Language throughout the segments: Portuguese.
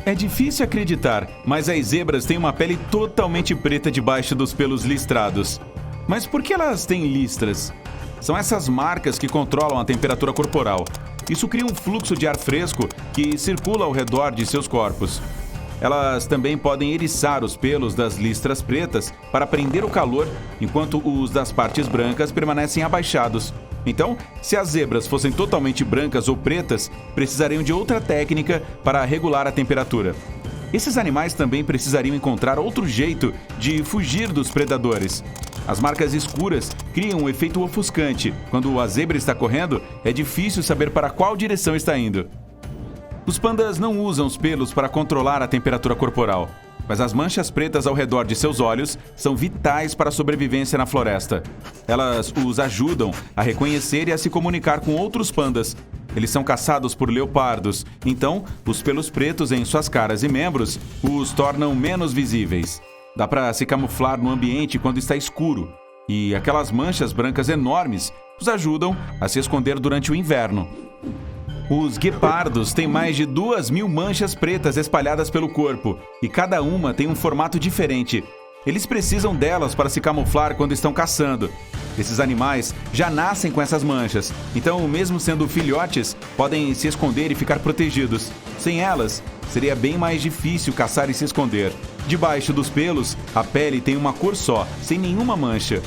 É difícil acreditar, mas as zebras têm uma pele totalmente preta debaixo dos pelos listrados. Mas por que elas têm listras? São essas marcas que controlam a temperatura corporal. Isso cria um fluxo de ar fresco que circula ao redor de seus corpos. Elas também podem eriçar os pelos das listras pretas para prender o calor, enquanto os das partes brancas permanecem abaixados. Então, se as zebras fossem totalmente brancas ou pretas, precisariam de outra técnica para regular a temperatura. Esses animais também precisariam encontrar outro jeito de fugir dos predadores. As marcas escuras criam um efeito ofuscante. Quando a zebra está correndo, é difícil saber para qual direção está indo. Os pandas não usam os pelos para controlar a temperatura corporal, mas as manchas pretas ao redor de seus olhos são vitais para a sobrevivência na floresta. Elas os ajudam a reconhecer e a se comunicar com outros pandas. Eles são caçados por leopardos, então os pelos pretos em suas caras e membros os tornam menos visíveis. Dá para se camuflar no ambiente quando está escuro, e aquelas manchas brancas enormes os ajudam a se esconder durante o inverno. Os guepardos têm mais de 2.000 manchas pretas espalhadas pelo corpo, e cada uma tem um formato diferente. Eles precisam delas para se camuflar quando estão caçando. Esses animais já nascem com essas manchas, então, mesmo sendo filhotes, podem se esconder e ficar protegidos. Sem elas, seria bem mais difícil caçar e se esconder. Debaixo dos pelos, a pele tem uma cor só, sem nenhuma mancha.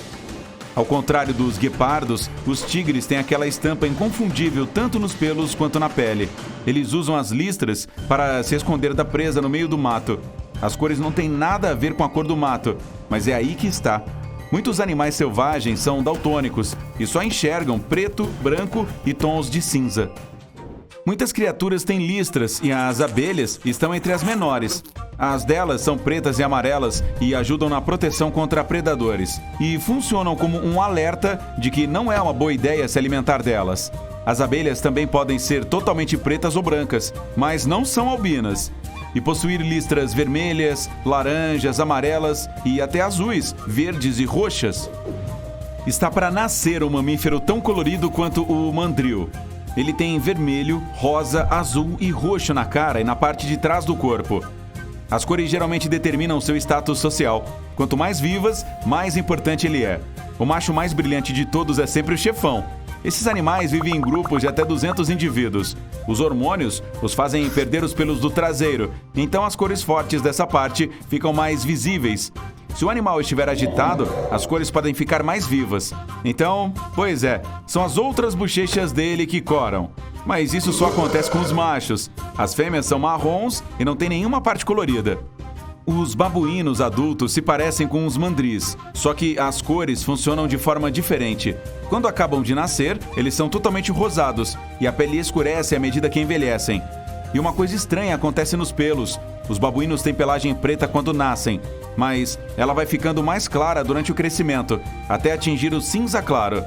Ao contrário dos guepardos, os tigres têm aquela estampa inconfundível tanto nos pelos quanto na pele. Eles usam as listras para se esconder da presa no meio do mato. As cores não têm nada a ver com a cor do mato, mas é aí que está. Muitos animais selvagens são daltônicos e só enxergam preto, branco e tons de cinza. Muitas criaturas têm listras e as abelhas estão entre as menores. As delas são pretas e amarelas e ajudam na proteção contra predadores. E funcionam como um alerta de que não é uma boa ideia se alimentar delas. As abelhas também podem ser totalmente pretas ou brancas, mas não são albinas. E possuir listras vermelhas, laranjas, amarelas e até azuis, verdes e roxas. Está para nascer um mamífero tão colorido quanto o mandril. Ele tem vermelho, rosa, azul e roxo na cara e na parte de trás do corpo. As cores geralmente determinam seu status social. Quanto mais vivas, mais importante ele é. O macho mais brilhante de todos é sempre o chefão. Esses animais vivem em grupos de até 200 indivíduos. Os hormônios os fazem perder os pelos do traseiro, então as cores fortes dessa parte ficam mais visíveis. Se o animal estiver agitado, as cores podem ficar mais vivas. Então, pois é, são as outras bochechas dele que coram. Mas isso só acontece com os machos. As fêmeas são marrons e não têm nenhuma parte colorida. Os babuínos adultos se parecem com os mandris, só que as cores funcionam de forma diferente. Quando acabam de nascer, eles são totalmente rosados e a pele escurece à medida que envelhecem. E uma coisa estranha acontece nos pelos. Os babuínos têm pelagem preta quando nascem, mas ela vai ficando mais clara durante o crescimento, até atingir o cinza claro.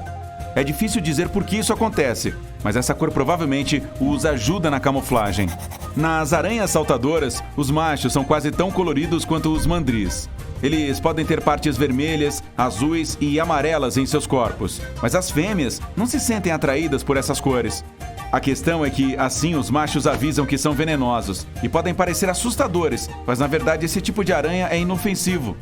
É difícil dizer por que isso acontece, mas essa cor provavelmente os ajuda na camuflagem. Nas aranhas saltadoras, os machos são quase tão coloridos quanto os mandris. Eles podem ter partes vermelhas, azuis e amarelas em seus corpos, mas as fêmeas não se sentem atraídas por essas cores. A questão é que, assim, os machos avisam que são venenosos e podem parecer assustadores, mas na verdade esse tipo de aranha é inofensivo.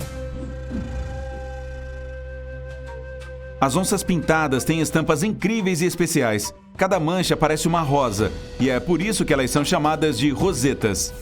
As onças pintadas têm estampas incríveis e especiais. Cada mancha parece uma rosa, e é por isso que elas são chamadas de rosetas.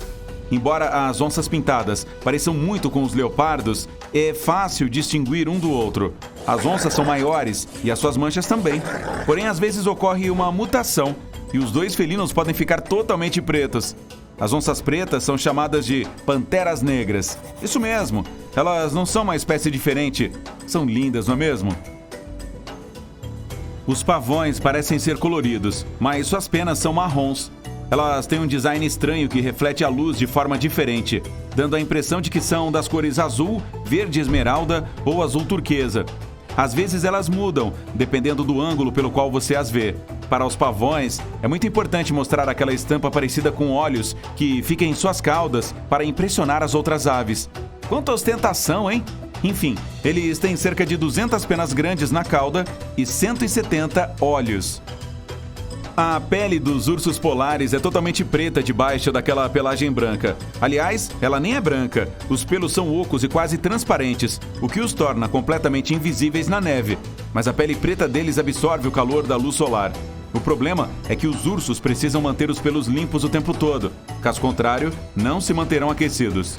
Embora as onças pintadas pareçam muito com os leopardos, é fácil distinguir um do outro. As onças são maiores e as suas manchas também. Porém, às vezes ocorre uma mutação e os dois felinos podem ficar totalmente pretos. As onças pretas são chamadas de panteras negras. Isso mesmo, elas não são uma espécie diferente. São lindas, não é mesmo? Os pavões parecem ser coloridos, mas suas penas são marrons. Elas têm um design estranho que reflete a luz de forma diferente, dando a impressão de que são das cores azul, verde esmeralda ou azul turquesa. Às vezes elas mudam, dependendo do ângulo pelo qual você as vê. Para os pavões, é muito importante mostrar aquela estampa parecida com olhos que fica em suas caudas para impressionar as outras aves. Quanta ostentação, hein? Enfim, eles têm cerca de 200 penas grandes na cauda e 170 olhos. A pele dos ursos polares é totalmente preta debaixo daquela pelagem branca. Aliás, ela nem é branca. Os pelos são ocos e quase transparentes, o que os torna completamente invisíveis na neve. Mas a pele preta deles absorve o calor da luz solar. O problema é que os ursos precisam manter os pelos limpos o tempo todo. Caso contrário, não se manterão aquecidos.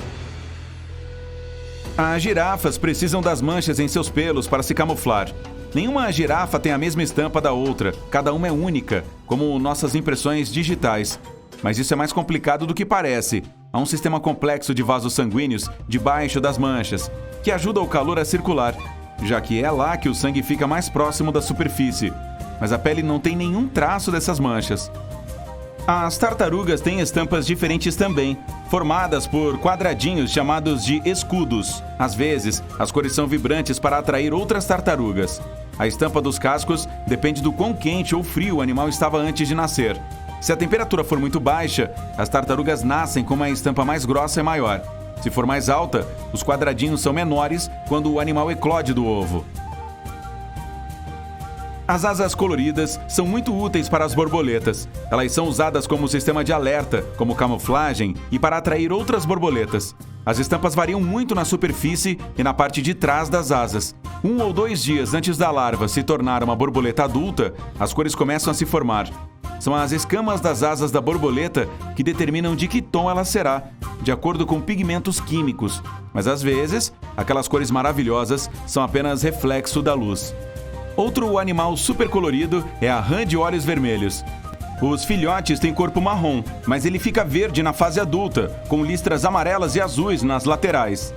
As girafas precisam das manchas em seus pelos para se camuflar. Nenhuma girafa tem a mesma estampa da outra, cada uma é única, como nossas impressões digitais. Mas isso é mais complicado do que parece. Há um sistema complexo de vasos sanguíneos debaixo das manchas, que ajuda o calor a circular, já que é lá que o sangue fica mais próximo da superfície. Mas a pele não tem nenhum traço dessas manchas. As tartarugas têm estampas diferentes também, formadas por quadradinhos chamados de escudos. Às vezes, as cores são vibrantes para atrair outras tartarugas. A estampa dos cascos depende do quão quente ou frio o animal estava antes de nascer. Se a temperatura for muito baixa, as tartarugas nascem com uma estampa mais grossa e maior. Se for mais alta, os quadradinhos são menores quando o animal eclode do ovo. As asas coloridas são muito úteis para as borboletas. Elas são usadas como sistema de alerta, como camuflagem e para atrair outras borboletas. As estampas variam muito na superfície e na parte de trás das asas. 1 ou 2 dias antes da larva se tornar uma borboleta adulta, as cores começam a se formar. São as escamas das asas da borboleta que determinam de que tom ela será, de acordo com pigmentos químicos. Mas às vezes, aquelas cores maravilhosas são apenas reflexo da luz. Outro animal super colorido é a rã de olhos vermelhos. Os filhotes têm corpo marrom, mas ele fica verde na fase adulta, com listras amarelas e azuis nas laterais.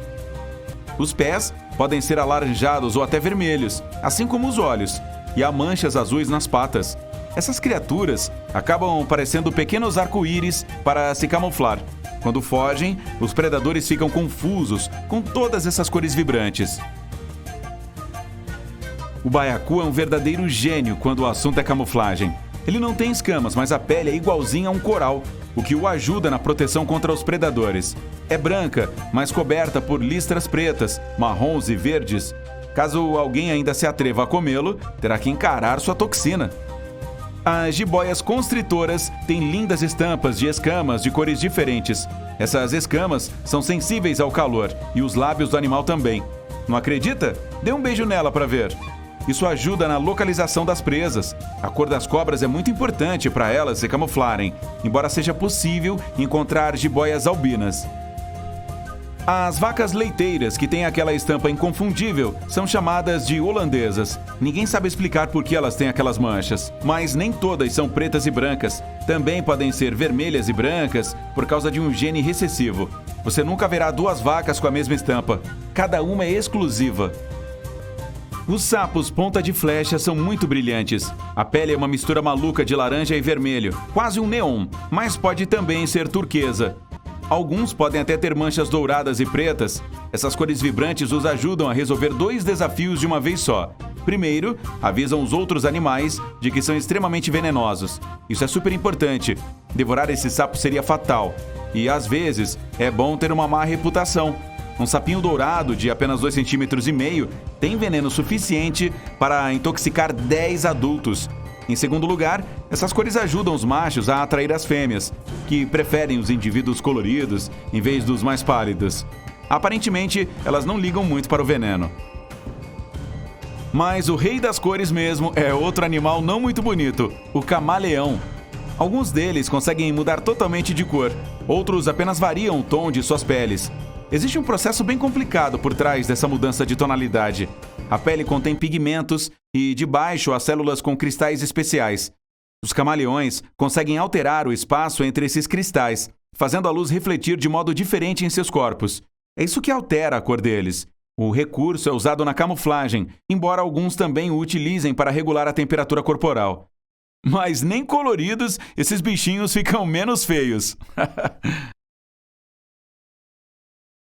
Os pés podem ser alaranjados ou até vermelhos, assim como os olhos, e há manchas azuis nas patas. Essas criaturas acabam parecendo pequenos arco-íris para se camuflar. Quando fogem, os predadores ficam confusos com todas essas cores vibrantes. O baiacu é um verdadeiro gênio quando o assunto é camuflagem. Ele não tem escamas, mas a pele é igualzinha a um coral, o que o ajuda na proteção contra os predadores. É branca, mas coberta por listras pretas, marrons e verdes. Caso alguém ainda se atreva a comê-lo, terá que encarar sua toxina. As jiboias constritoras têm lindas estampas de escamas de cores diferentes. Essas escamas são sensíveis ao calor e os lábios do animal também. Não acredita? Dê um beijo nela para ver. Isso ajuda na localização das presas. A cor das cobras é muito importante para elas se camuflarem, embora seja possível encontrar jiboias albinas. As vacas leiteiras, que têm aquela estampa inconfundível, são chamadas de holandesas. Ninguém sabe explicar por que elas têm aquelas manchas, mas nem todas são pretas e brancas. Também podem ser vermelhas e brancas por causa de um gene recessivo. Você nunca verá 2 vacas com a mesma estampa. Cada uma é exclusiva. Os sapos ponta de flecha são muito brilhantes. A pele é uma mistura maluca de laranja e vermelho, quase um neon, mas pode também ser turquesa. Alguns podem até ter manchas douradas e pretas. Essas cores vibrantes os ajudam a resolver 2 desafios de uma vez só. Primeiro, avisam os outros animais de que são extremamente venenosos. Isso é super importante. Devorar esse sapo seria fatal. E, às vezes, é bom ter uma má reputação. Um sapinho dourado de apenas 2,5 cm tem veneno suficiente para intoxicar 10 adultos. Em segundo lugar, essas cores ajudam os machos a atrair as fêmeas, que preferem os indivíduos coloridos em vez dos mais pálidos. Aparentemente, elas não ligam muito para o veneno. Mas o rei das cores mesmo é outro animal não muito bonito, o camaleão. Alguns deles conseguem mudar totalmente de cor, outros apenas variam o tom de suas peles. Existe um processo bem complicado por trás dessa mudança de tonalidade. A pele contém pigmentos e debaixo há células com cristais especiais. Os camaleões conseguem alterar o espaço entre esses cristais, fazendo a luz refletir de modo diferente em seus corpos. É isso que altera a cor deles. O recurso é usado na camuflagem, embora alguns também o utilizem para regular a temperatura corporal. Mas nem coloridos, esses bichinhos ficam menos feios.